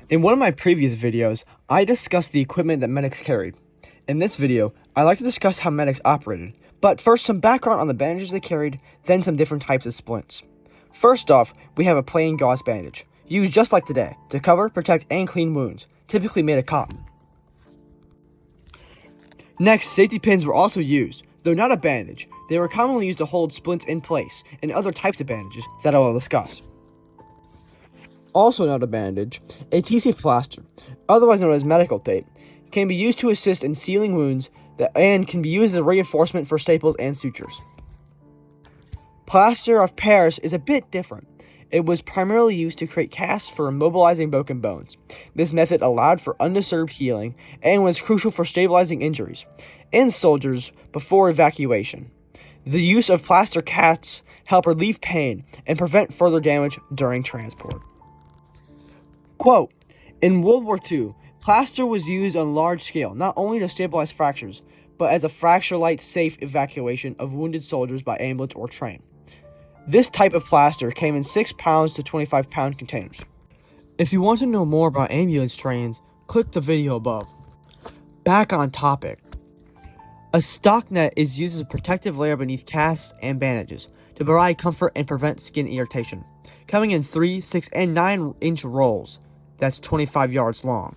In one of my previous videos, I discussed the equipment that medics carried. In this video, I'd like to discuss how medics operated, but first some background on the bandages they carried, then some different types of splints. First off, we have a plain gauze bandage, used just like today, to cover, protect, and clean wounds, typically made of cotton. Next, safety pins were also used, though not a bandage. They were commonly used to hold splints in place, and other types of bandages that I will discuss. Also not a bandage, a adhesive plaster, otherwise known as medical tape, can be used to assist in sealing wounds and can be used as a reinforcement for staples and sutures. Plaster of Paris is a bit different. It was primarily used to create casts for immobilizing broken bones. This method allowed for undisturbed healing and was crucial for stabilizing injuries in soldiers before evacuation. The use of plaster casts help relieve pain and prevent further damage during transport. Quote, in World War II, plaster was used on a large scale, not only to stabilize fractures, but as a fracture-light safe evacuation of wounded soldiers by ambulance or train. This type of plaster came in 6 pounds to 25-pound containers. If you want to know more about ambulance trains, click the video above. Back on topic. A stock net is used as a protective layer beneath casts and bandages to provide comfort and prevent skin irritation, coming in 3, 6, and 9-inch rolls. That's 25 yards long.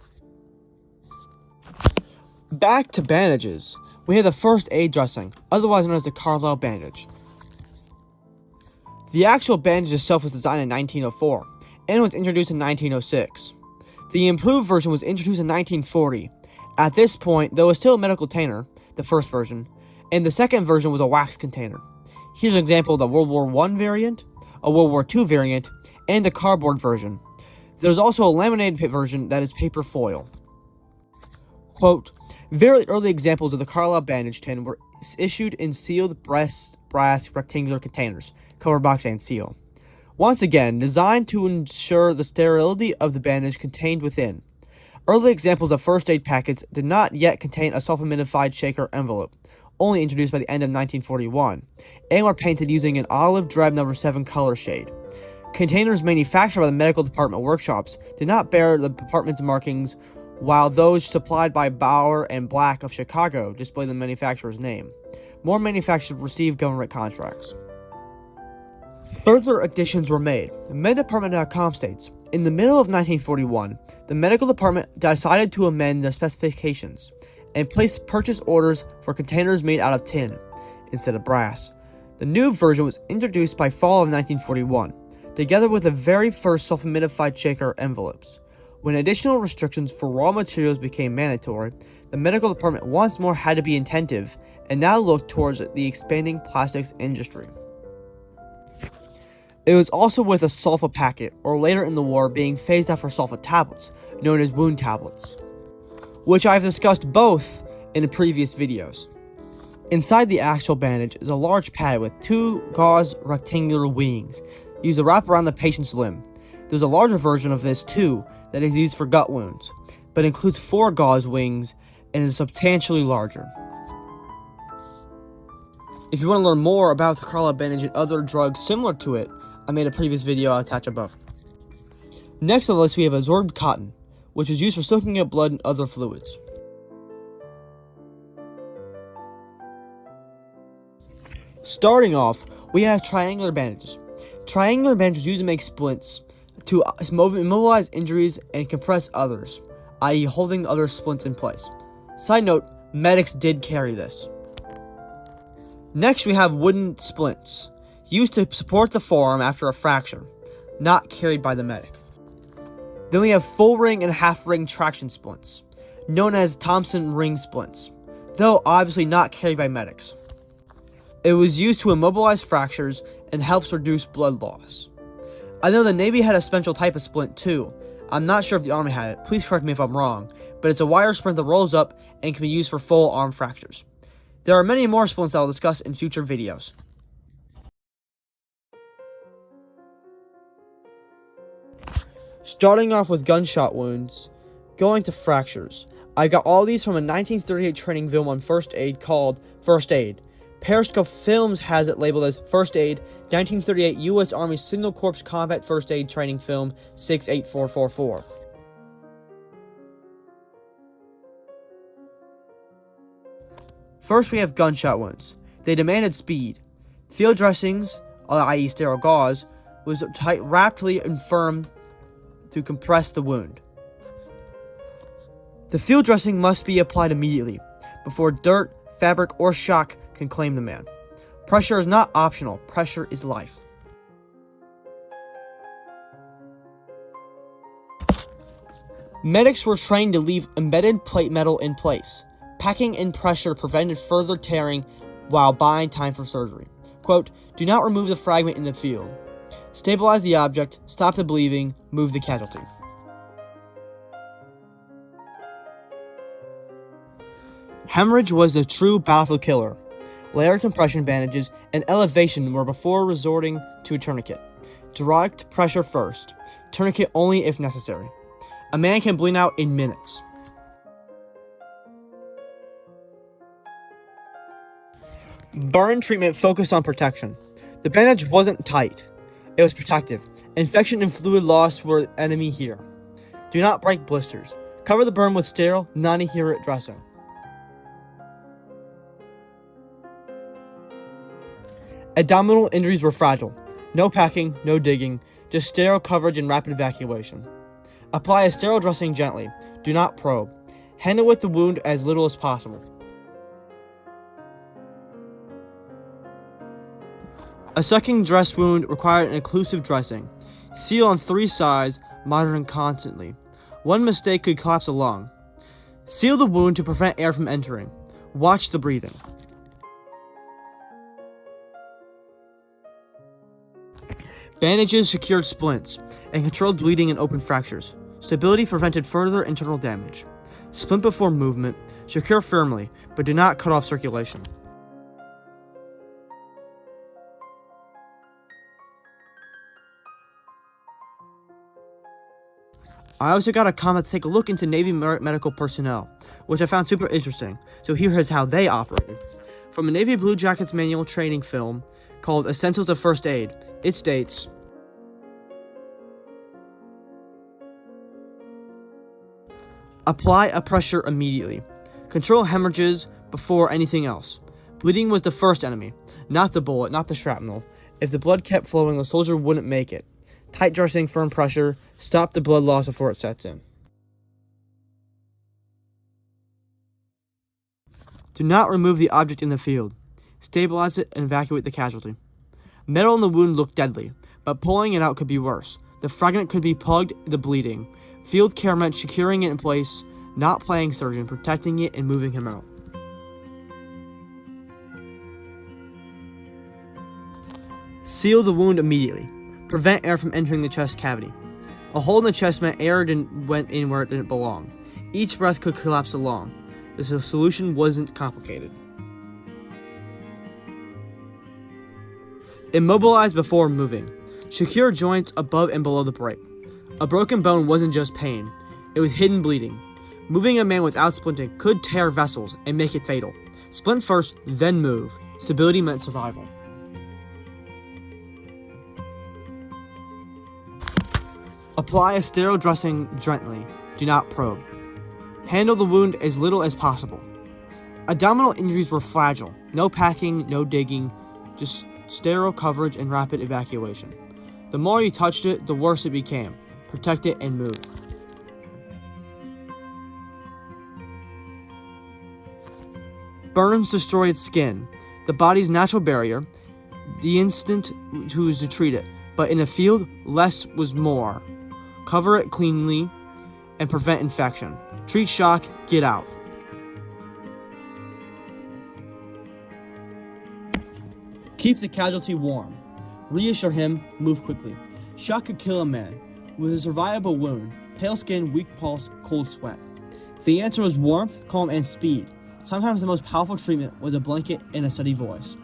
Back to bandages. We have the first aid dressing, otherwise known as the Carlisle bandage. The actual bandage itself was designed in 1904 and was introduced in 1906. The improved version was introduced in 1940. At this point, there was still a medical container, the first version, and the second version was a wax container. Here's an example of the World War I variant, a World War II variant, and the cardboard version. There's also a laminated version that is paper foil. Quote, very early examples of the Carlisle bandage tin were issued in sealed brass rectangular containers, cover box and seal. Once again, designed to ensure the sterility of the bandage contained within. Early examples of first aid packets did not yet contain a self-humidified shaker envelope, only introduced by the end of 1941, and were painted using an olive drab No. 7 color shade. Containers manufactured by the medical department workshops did not bear the department's markings, while those supplied by Bauer and Black of Chicago display the manufacturer's name. More manufacturers received government contracts. Further additions were made. MedDepartment.com states, in the middle of 1941, the medical department decided to amend the specifications and placed purchase orders for containers made out of tin instead of brass. The new version was introduced by fall of 1941, together with the very first self-humidified shaker envelopes. When additional restrictions for raw materials became mandatory, the medical department once more had to be attentive and now looked towards the expanding plastics industry. It was also with a sulfa packet, or later in the war being phased out for sulfa tablets, known as wound tablets, which I've discussed both in the previous videos. Inside the actual bandage is a large pad with 2 gauze rectangular wings used to wrap around the patient's limb. There's a larger version of this too that is used for gut wounds, but includes 4 gauze wings and is substantially larger. If you want to learn more about the Carlisle bandage and other drugs similar to it, I made a previous video I'll attach above. Next on the list we have absorbed cotton, which is used for soaking up blood and other fluids. Starting off, we have triangular bandages. Triangular bandages used to make splints to immobilize injuries and compress others, i.e. holding other splints in place. Side note, medics did carry this. Next we have wooden splints, used to support the forearm after a fracture, not carried by the medic. Then we have full ring and half ring traction splints, known as Thompson ring splints, though obviously not carried by medics. It was used to immobilize fractures and helps reduce blood loss. I know the Navy had a special type of splint too. I'm not sure if the Army had it, please correct me if I'm wrong, but it's a wire splint that rolls up and can be used for full arm fractures. There are many more splints I will discuss in future videos. Starting off with gunshot wounds, going to fractures. I got all these from a 1938 training film on first aid called First Aid. Periscope Films has it labeled as First Aid, 1938 U.S. Army Single Corps Combat First Aid Training Film 68444. First, we have gunshot wounds. They demanded speed. Field dressings, i.e. sterile gauze, was tight, rapidly and firm to compress the wound. The field dressing must be applied immediately, before dirt, fabric, or shock can claim the man. Pressure is not optional. Pressure is life. Medics were trained to leave embedded plate metal in place. Packing in pressure prevented further tearing while buying time for surgery. Quote, do not remove the fragment in the field. Stabilize the object, stop the bleeding, move the casualty. Hemorrhage was a true battlefield killer. Layered compression bandages and elevation were before resorting to a tourniquet. Direct pressure first. Tourniquet only if necessary. A man can bleed out in minutes. Burn treatment focused on protection. The bandage wasn't tight. It was protective. Infection and fluid loss were enemy here. Do not break blisters. Cover the burn with sterile, non-adherent dressing. Abdominal injuries were fragile. No packing, no digging, just sterile coverage and rapid evacuation. Apply a sterile dressing gently. Do not probe. Handle with the wound as little as possible. A sucking dress wound required an occlusive dressing. Seal on 3 sides, monitoring constantly. One mistake could collapse a lung. Seal the wound to prevent air from entering. Watch the breathing. Bandages secured splints and controlled bleeding and open fractures. Stability prevented further internal damage. Splint before movement. Secure firmly, but do not cut off circulation. I also got a comment to take a look into Navy medical personnel, which I found super interesting. So here is how they operated. From a Navy Blue Jackets manual training film called Essentials of First Aid, it states, apply a pressure immediately. Control hemorrhages before anything else. Bleeding was the first enemy, not the bullet, not the shrapnel. If the blood kept flowing, the soldier wouldn't make it. Tight dressing, firm pressure, stop the blood loss before it sets in. Do not remove the object in the field. Stabilize it and evacuate the casualty. Metal in the wound looked deadly, but pulling it out could be worse. The fragment could be plugged the bleeding. Field care meant securing it in place, not playing surgeon, protecting it and moving him out. Seal the wound immediately. Prevent air from entering the chest cavity. A hole in the chest meant air went in where it didn't belong. Each breath could collapse the lung. The solution wasn't complicated. Immobilize before moving. Secure joints above and below the break. A broken bone wasn't just pain, it was hidden bleeding. Moving a man without splinting could tear vessels and make it fatal. Splint first, then move. Stability meant survival. Apply a sterile dressing gently. Do not probe. Handle the wound as little as possible. Abdominal injuries were fragile. No packing, no digging, just sterile coverage and rapid evacuation. The more you touched it, the worse it became. Protect it and move. Burns destroyed skin, the body's natural barrier, the instinct to treat it, but in a field, less was more. Cover it cleanly and prevent infection. Treat shock, get out. Keep the casualty warm. Reassure him, move quickly. Shock could kill a man. With a survivable wound, pale skin, weak pulse, cold sweat. The answer was warmth, calm, and speed. Sometimes the most powerful treatment was a blanket and a steady voice.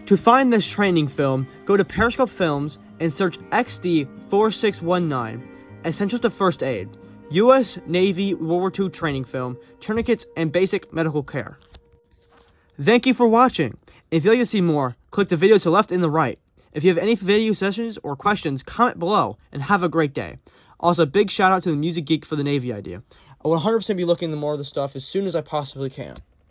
To find this training film, go to Periscope Films and search XD 4619, Essentials to First Aid, U.S. Navy World War II training film, tourniquets, and basic medical care. Thank you for watching. If you'd like to see more, click the video to the left and the right. If you have any video sessions or questions, comment below, and have a great day. Also, big shout out to the Music Geek for the Navy idea. I will 100% be looking into more of this stuff as soon as I possibly can.